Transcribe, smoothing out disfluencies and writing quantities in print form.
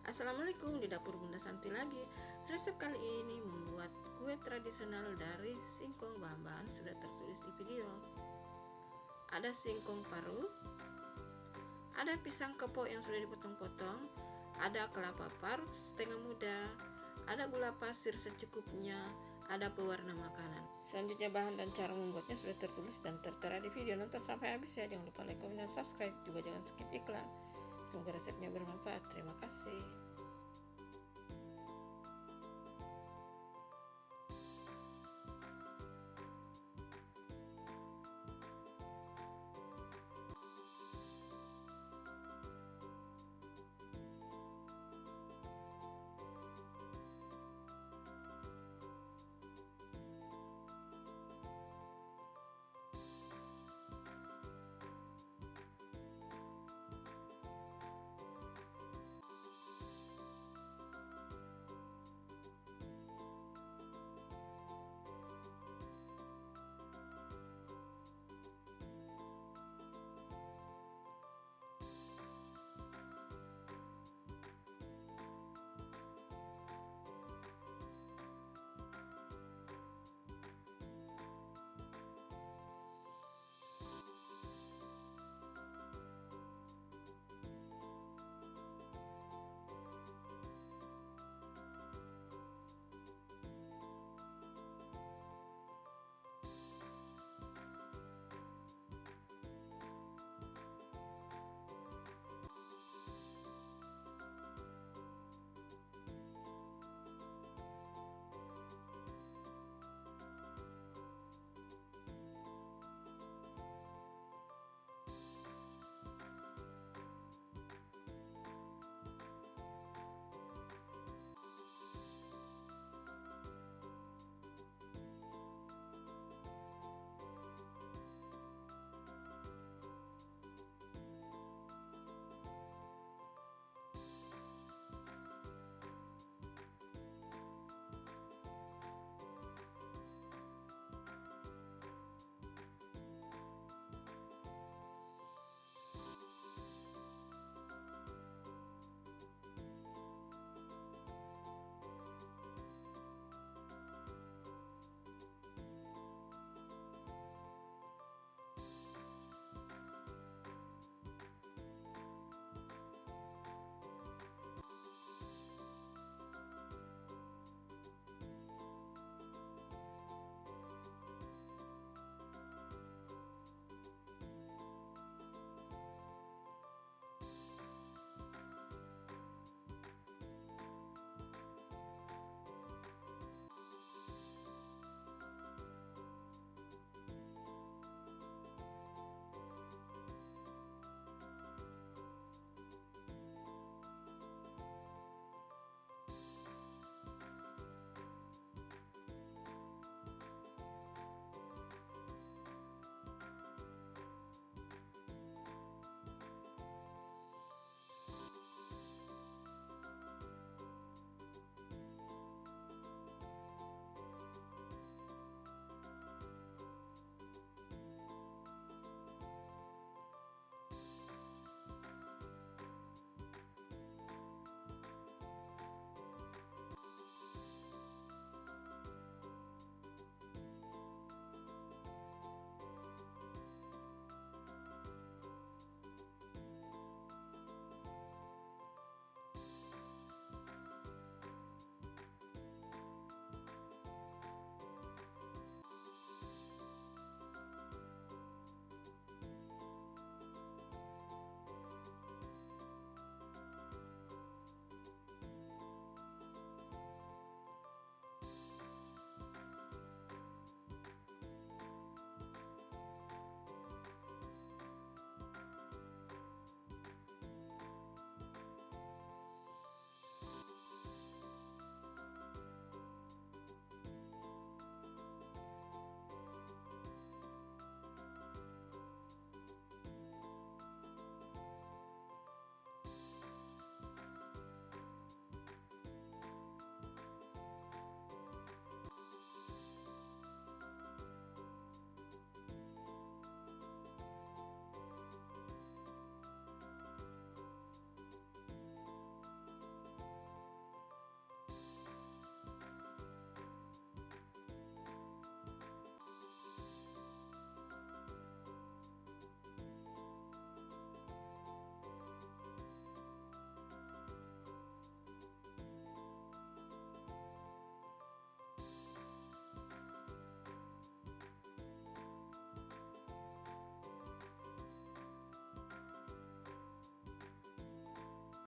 Assalamualaikum, di dapur Bunda Santi lagi. Resep kali ini membuat kue tradisional dari singkong. Bahan-bahan sudah tertulis di video. Ada singkong paru, ada pisang kepok yang sudah dipotong-potong, ada kelapa parut setengah muda, ada gula pasir secukupnya, ada pewarna makanan. Selanjutnya bahan dan cara membuatnya sudah tertulis dan tertera di video. Nonton sampai habis ya. Jangan lupa like, komen, dan subscribe. Juga jangan skip iklan. Semoga resepnya bermanfaat. Terima kasih.